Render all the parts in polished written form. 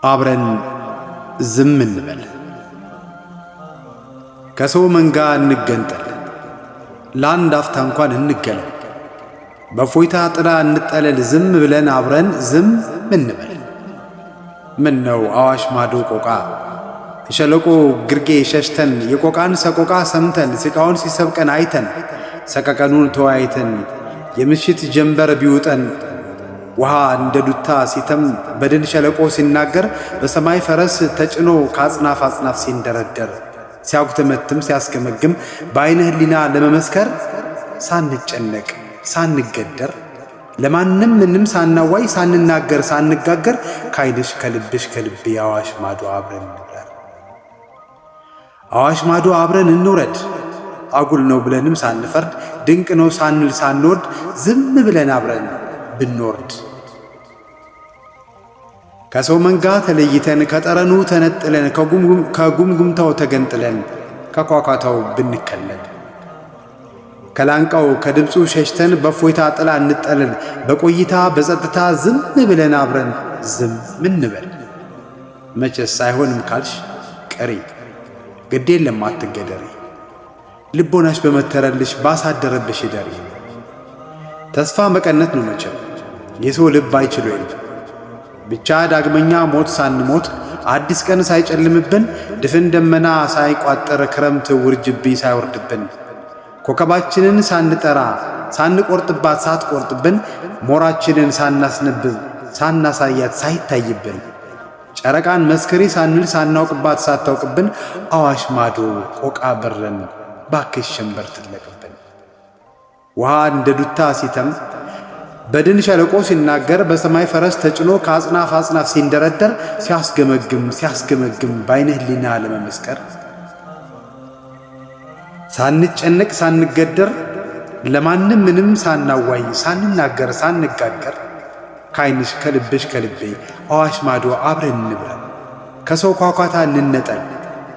አብረን ዝም እንበል። ከሰው መንጋ እንገንጠል፣ ለአንድ አፍታ እንኳን እንገለል። በፎይታ ጥላ እንጠለል፣ ዝም ብለን አብረን ዝም እንበል። ምን ነው አዋሽ ማዶ ቆቃ ሸለቆ ግርጌ ሸሽተን የቆቃን ሰቆቃ ሰምተን ሲቃውን ሲሰብቀን አይተን ሰቀቀኑን ተወያይተን የምሽት ጀንበር ቢውጠን ውሃ እንደ ዱታ ሲተም በድን ሸለቆ ሲናገር በሰማይ ፈረስ ተጭኖ ከአጽናፍ አጽናፍ ሲንደረደር ሲያጉተመትም ሲያስገመግም በዓይነ ሕሊና ለመመስከር ሳንጨነቅ ሳንገደር ለማንም ምንም ሳናዋይ ሳንናገር ሳንጋገር ካይንሽ ከልብሽ ከልቤ አዋሽ ማዶ አብረን እንውረድ። አዋሽ ማዶ አብረን እንውረድ። አጉል ነው ብለንም ሳንፈርድ ድንቅ ነው ሳንል ሳንወድ ዝም ብለን አብረን ብንወርድ ከሰው መንጋ ተለይተን ከጠረኑ ተነጥለን ከጉምጉምታው ተገንጥለን ከኳኳታው ብንከለል ከላንቃው ከድምፁ ሸሽተን በፎይታ ጥላ እንጠለል። በቆይታ በጸጥታ ዝም ብለን አብረን ዝም እንበል። መቼስ አይሆንም ካልሽ ቀሪ ግድ የለም አትገደሪ። ልቦናሽ በመተረልሽ ባሳደረብሽ ይደሪ። ተስፋ መቀነት ነው መቼም የሰው ልብ አይችሎ የለም። ብቻ ዳግመኛ ሞት ሳንሞት አዲስ ቀን ሳይጨልምብን ድፍን ደመና ሳይቋጠር ክረምት ውርጅብኝ ሳይወርድብን ኮከባችንን ሳንጠራ ሳንቆርጥባት ሳትቆርጥብን ሞራችንን ሳናስነብብ ሳናሳያት ሳይታይብን ጨረቃን መስክሪ ሳንል ሳናውቅባት ሳታውቅብን አዋሽ ማዶ ቆቃ በረን ባክሽ ሸንበር ትለቅብን። ውሃ እንደ ዱታ ሲተም በድን ሸለቆ ሲናገር በሰማይ ፈረስ ተጭኖ ከአጽናፍ አጽናፍ ሲንደረደር ሲያስገመግም በዓይነ ሕሊና ለመመስከር ሳንጨነቅ ሳንገደር ለማንም ምንም ሳናዋይ ሳንናገር ሳንጋገር ካይንሽ ከልብሽ ከልቤ አዋሽ ማዶ አብረን እንብረን። ከሰው ኳኳታ እንነጠል፣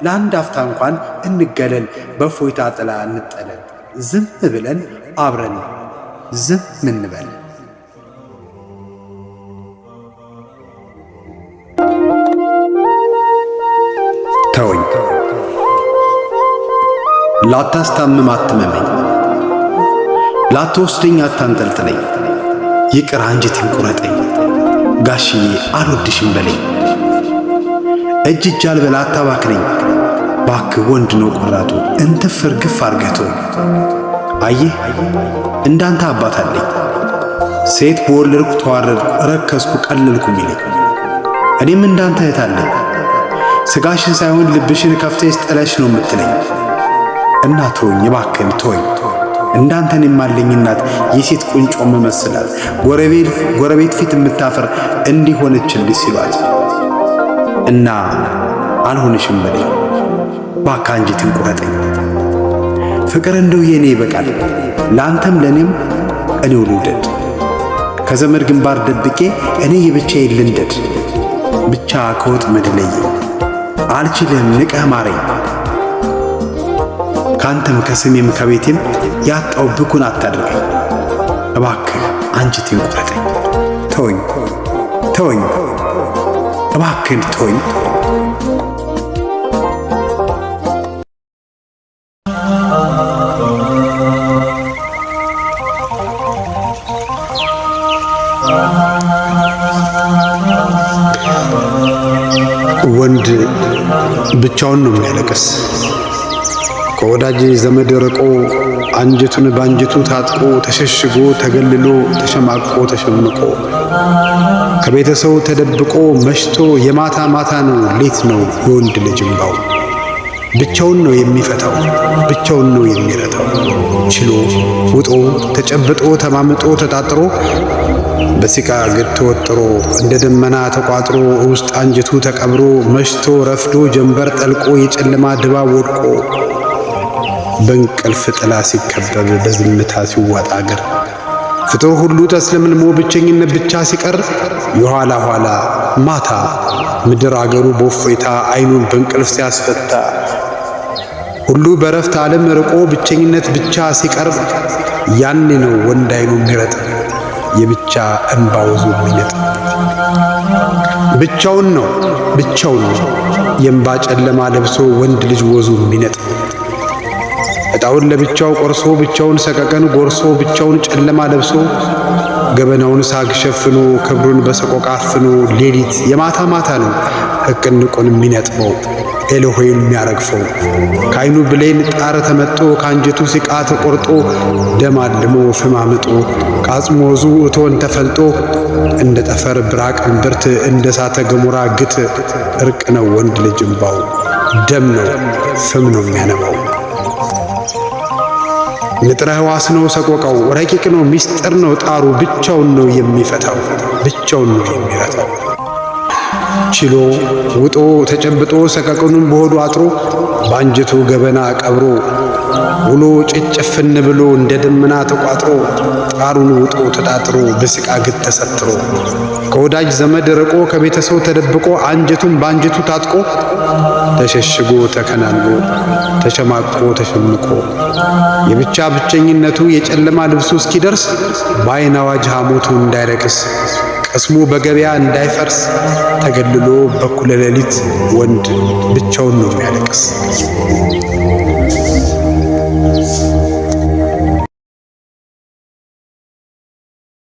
ለአንድ አፍታ እንኳን እንገለል። በፎይታ ጥላ እንጠለል፣ ዝም ብለን አብረን ዝም እንበል። ተወኝ ላታስታምም አትመመኝ፣ ላትወስደኝ አታንጠልጥለኝ። ይቅር አንጀቴን ቁረጠኝ፣ ጋሽዬ አልወድሽም በለኝ። እጅ አልበላ አታባክነኝ፣ ባክህ ወንድ ነው ቆራጡ እንትፍ እርግፍ አርገቶ። አየህ እንዳንተ አባት አለኝ፣ ሴት በወለድኩ ተዋረድኩ ረከስኩ ቀለልኩ ሚለኝ። እኔም እንዳንተ እህት አለኝ፣ ስጋሽን ሳይሆን ልብሽን ከፍተሽ ጥለሽ ነው የምትለኝ። እናቶኝ እባክህን ተወኝ፣ እንዳንተን የማለኝ እናት የሴት ቁንጮ መመስላት ጎረቤት ፊት የምታፈር እንዲሆነችልኝ ሲሏት እና አልሆነሽም በለኝ፣ ባክህ አንጀቴን ቁረጠኝ። ፍቅር እንደው የኔ ይበቃል፣ ለአንተም ለኔም እኔው ልውደድ። ከዘመድ ግንባር ደብቄ እኔ የብቻዬን ልንደድ። ብቻ ከወጥመድ ለየኝ፣ አልችልም ንቀህ ማረኝ። ካንተም ከስሜም ከቤቴም ያጣው ብኩን አታድርገኝ። እባክህ አንጀቴን ቁረጠኝ፣ ተወኝ እባክህን ተወኝ። ወንድ ብቻውን ነው የሚያለቅስ፣ ከወዳጅ ዘመድ ርቆ አንጀቱን ባንጀቱ ታጥቆ ተሸሽጎ ተገልሎ ተሸማቆ ተሸምቆ ከቤተሰቡ ተደብቆ መሽቶ የማታ ማታ ነው ሌት ነው የወንድ ልጅ እምባው። ብቻውን ነው የሚፈታው፣ ብቻውን ነው የሚረታው። ችሎ ውጦ ተጨብጦ ተማምጦ ተጣጥሮ በሲቃ ግድ ተወጥሮ እንደ ደመና ተቋጥሮ ውስጥ አንጀቱ ተቀብሮ መሽቶ ረፍዶ ጀንበር ጠልቆ የጨለማ ድባብ ወድቆ በእንቅልፍ ጥላ ሲከበብ በዝምታ ሲዋጥ አገር ፍጡር ሁሉ ተስለምልሞ ብቸኝነት ብቻ ሲቀር የኋላ ኋላ ማታ ምድር አገሩ በእፎይታ አይኑን በእንቅልፍ ሲያስፈታ ሁሉ በረፍት ዓለም ርቆ ብቸኝነት ብቻ ሲቀርብ ያኔ ነው ወንድ አይኑ የሚረጥ የብቻ እንባው ዞ የሚነጥ። ብቻውን ነው የእምባ ጨለማ ለብሶ ወንድ ልጅ ወዙ የሚነጥፍ ዕጣውን ለብቻው ቆርሶ ብቻውን ሰቀቀን ጎርሶ ብቻውን ጨለማ ለብሶ ገበናውን ሳግ ሸፍኖ ክብሩን በሰቆቃ አፍኖ ሌሊት የማታ ማታ ነው ሕቅንቁን የሚነጥፈው ኤሎሄም የሚያረግፈው ከዓይኑ ብሌን ጣር ተመጦ ከአንጀቱ ሲቃ ተቆርጦ ደም አልሞ ፍም አምጦ ከአጽሙ ወዙ እቶን ተፈልጦ እንደ ጠፈር ብራቅ እምብርት እንደ እሳተ ገሞራ ግት እርቅ ነው ወንድ ልጅ እምባው ደም ነው ፍም ነው የሚያነባው። ንጥረ ሕዋስ ነው ሰቆቃው ረቂቅ ነው ሚስጥር ነው ጣሩ ብቻውን ነው የሚፈታው ብቻውን ነው የሚረታው። ችሎ ውጦ ተጨብጦ ሰቀቀኑን በሆዱ አጥሮ በአንጀቱ ገበና ቀብሮ ውሎ ጭጭፍን ብሎ እንደ ደመና ተቋጥሮ ጣሩን ውጦ ተጣጥሮ በስቃ ግት ተሰትሮ ከወዳጅ ዘመድ ርቆ ከቤተሰው ተደብቆ አንጀቱን በአንጀቱ ታጥቆ ተሸሽጎ ተከናንጎ ተሸማቆ ተሸምቆ የብቻ ብቸኝነቱ የጨለማ ልብሱ እስኪደርስ በዓይን አዋጅ ሐሞቱ እንዳይረክስ ቀስሙ በገበያ እንዳይፈርስ ተገልሎ በኩለ ሌሊት ወንድ ብቻውን ነው የሚያለቅስ።